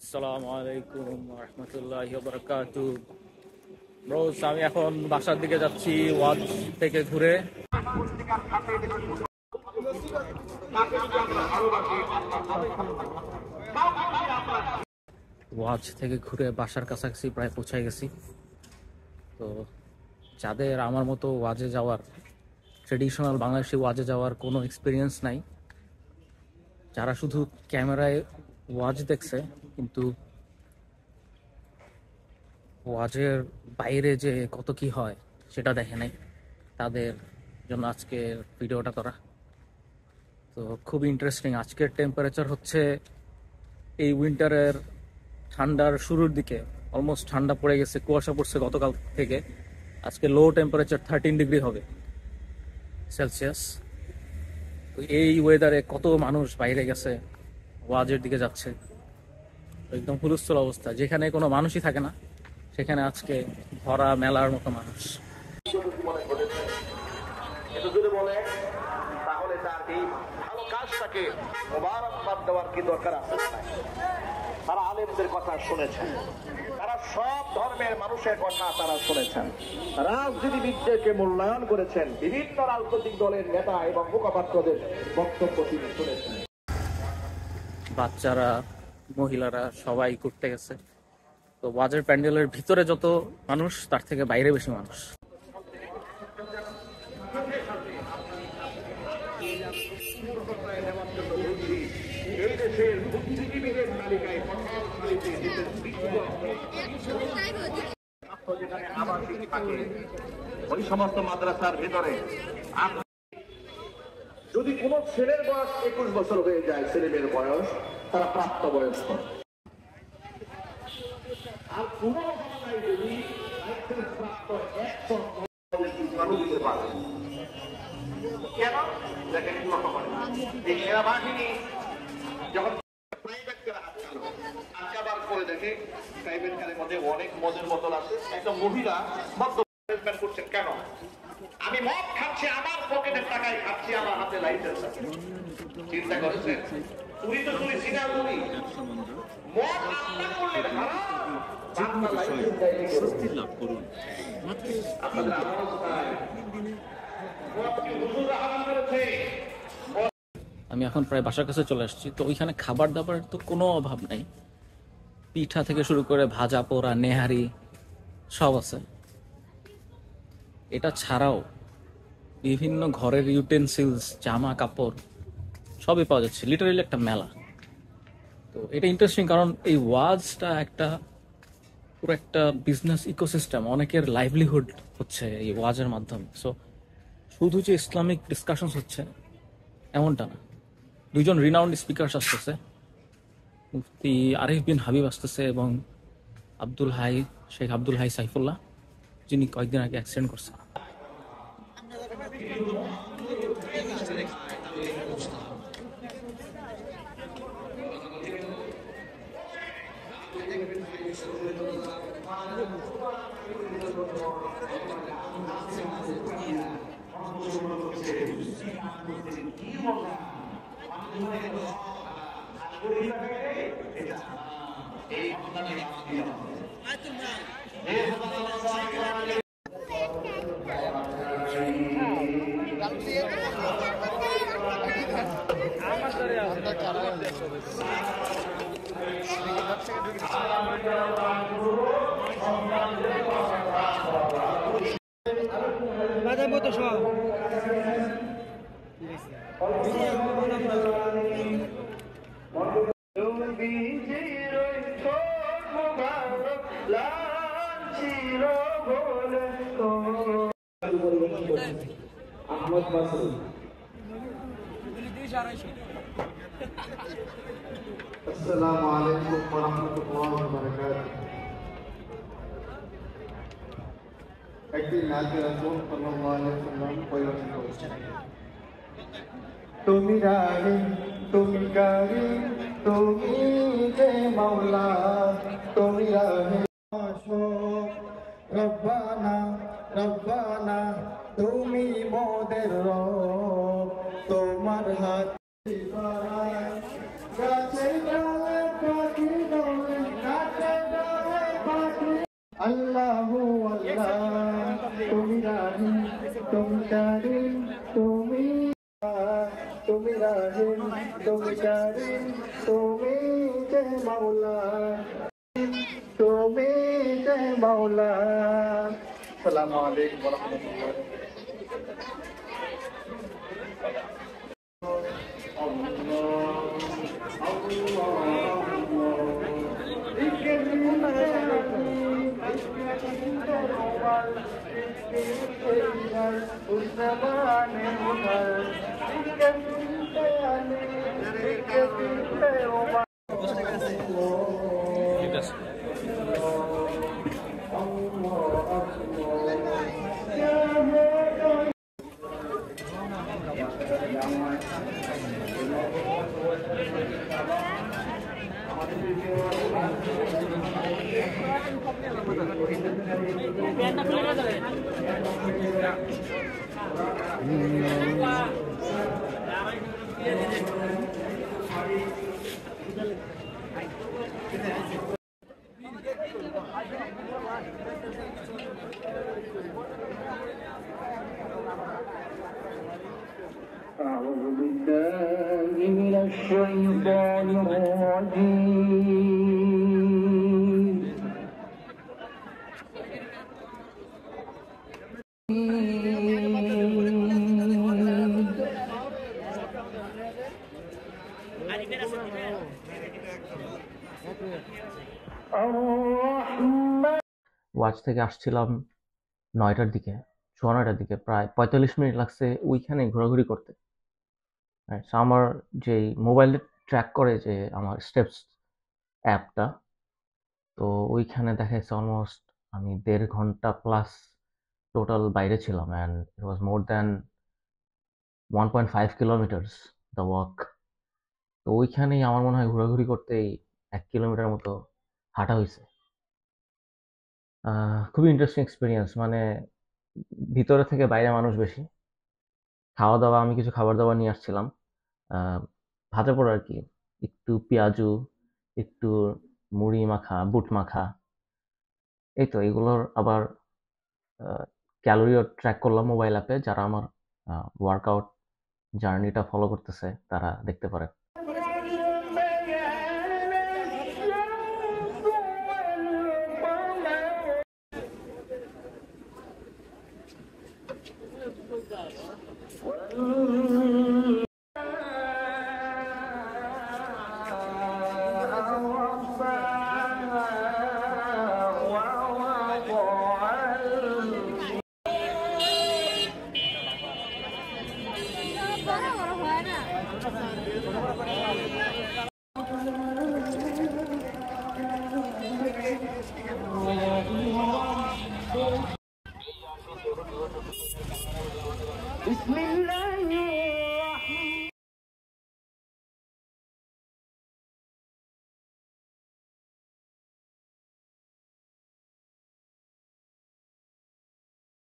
আসসালামু আলাইকুম রহমতুল্লাহি ওয়া বারাকাতুহু। ব্রোস, আমি এখন বাসার দিকে যাচ্ছি ওয়াজ থেকে ঘুরে। ওয়াজ থেকে ঘুরে বাসার কাছাকাছি প্রায় পৌঁছায় গেছি। তো যাদের আমার মতো ওয়াজে যাওয়ার, ট্রেডিশনাল বাংলাদেশি ওয়াজে যাওয়ার কোনো এক্সপিরিয়েন্স নাই, যারা শুধু ক্যামেরায় ওয়াজ দেখছে কিন্তু ওয়াজের বাইরে যে কত কি হয় সেটা দেখে নাই, তাদের জন্য আজকের ভিডিওটা করা। তো খুব ইন্টারেস্টিং। আজকের টেম্পারেচার হচ্ছে এই উইন্টারের ঠান্ডার শুরুর দিকে, অলমোস্ট ঠান্ডা পড়ে গেছে, কুয়াশা পড়ছে গতকাল থেকে। আজকে লো টেম্পারেচার 13 ডিগ্রি হবে সেলসিয়াস। তো এই ওয়েদারে কত মানুষ বাইরে গেছে, ওয়াজের দিকে যাচ্ছে, একদম হুলস্থুল অবস্থা। যেখানে কোনো মানুষই থাকে না সেখানে আজকে ভরা মেলার মতো মানুষ। তাহলে তার এই ভালো কাজটাকে মোবারকবাদ দেওয়ার কি দরকার আছে? তারা আলেমদের কথা শুনেছেন, তারা সব ধর্মের মানুষের কথা তারা শুনেছেন, রাজনীতিবিদদেরকে মূল্যায়ন করেছেন, বিভিন্ন রাজনৈতিক দলের নেতা এবং মুখপাত্রদের বক্তব্য তিনি শুনেছেন। বাচ্চারা, মহিলারা সবাই ঘুরতে গেছে। তো ওয়াজের প্যান্ডেলের ভিতরে যত মানুষ তার থেকে বাইরে বেশি মানুষ। এই দেশের বুদ্ধিজীবীদের তালিকায় ওই সমস্ত মাদ্রাসার ভিতরে যদি কোন ছেলের বয়স 21 বছর হয়ে যায়, ছেলেমেয়ের বয়স, তারা প্রাপ্তবয়স্ক। আর কোন অবস্থায় যদি প্রাপ্ত কেন দেখেন, এই সেনাবাহিনী যখন আটকাবার করে দেখে প্রাইভেট কারের মধ্যে অনেক মদের বোতল আছে, একটা মহিলা মদ করছেন। কেন? আমি মদ খাচ্ছি, আমার পকেটের টাকায় খাচ্ছি, আমার হাতে লাইসেন্স আছে। চিন্তা করেছেন? চুরি তো চুরি, সিনা চুরি, মদ আপনার করলেন হারাম, আপনার লাইসেন্স দেয়নি করুন। আপনাদের আওয়াজ নাই, মদকে হুজুররা হারাম করেছে। আমি এখন প্রায় বাসার কাছে চলে আসছি। তো ওইখানে খাবার দাবারের তো কোনো অভাব নাই, পিঠা থেকে শুরু করে ভাজা পোড়া নেহারি সব আছে। এটা ছাড়াও বিভিন্ন ঘরের ইউটেন্সিলস, জামা কাপড় সবই পাওয়া যাচ্ছে। লিটারালি একটা মেলা। তো এটা ইন্টারেস্টিং, কারণ এই ওয়াজটা একটা পুরো একটা বিজনেস ইকোসিস্টেম, অনেকের লাইভলিহুড হচ্ছে এই ওয়াজের মাধ্যমে। সো শুধু যে ইসলামিক ডিসকাশনস হচ্ছে এমনটা না, দুইজন রিনাউন্ড স্পিকার আসতেছে, মুফতি আরিফ বিন হাবিব আসতেছে এবং শেখ আব্দুল হাই সাইফুল্লাহ, যিনি কয়েকদিন আগে অ্যাক্সিডেন্ট করছেন। আহমদ মাসুদ, আসসালামু আলাইকুম ওয়া রাহমাতুল্লাহি ওয়া বারাকাতুহু। একদিন নাতে রাসূল সাল্লাল্লাহু আলাইহি ওয়াসাল্লাম পরিবেশন করেছেন, তুমি রাহিম, তুমি কারীম, তুমি যে মাওলা, তুমি রাহিম, রব্বানা রব্বানা, তুমি মোদের রব, তোমার হাত গাছের ডালে পাখি দোলে, আল্লাহু আল্লাহ তুমি রাহিম তুমি কারীম তুমি তুমি রাহিম তুমি কারীম তুমি যে মাওলা তুমি যে মাওলা। আসসালামু আলাইকুম ওয়া রাহমাতুল্লাহ। أعوذ بالله من الشيطان الرجيم. ওয়াচ থেকে আসছিলাম 9টার দিকে, 9:15টার দিকে, প্রায় 45 মিনিট লাগছে ওইখানে ঘোরাঘুরি করতে। আমার যে মোবাইলে ট্র্যাক করে যে আমার স্টেপস অ্যাপটা, তো ওইখানে দেখাচ্ছে অলমোস্ট আমি 1.5 ঘন্টা প্লাস টোটাল বাইরে ছিলাম, and it was more than 1.5 kilometres the walk. তো ওইখানেই আমার মনে হয় ঘোরাঘুরি করতেই 1 কিলোমিটার মতো হাঁটা হয়েছে। খুবই ইন্টারেস্টিং এক্সপিরিয়েন্স, মানে ভিতরে থেকে বাইরে মানুষ বেশি। খাওয়া দাওয়া, আমি কিছু খাবার দাবার নিয়ে আসছিলাম, ভাতে পড়ে আর কি, একটু পেঁয়াজু, একটু মুড়ি মাখা, বুট মাখা, এই তো। এগুলোর আবার ক্যালোরিও ট্র্যাক করলাম মোবাইল অ্যাপে। যারা আমার ওয়ার্কআউট জার্নিটা ফলো করতেছে তারা দেখতে পারে।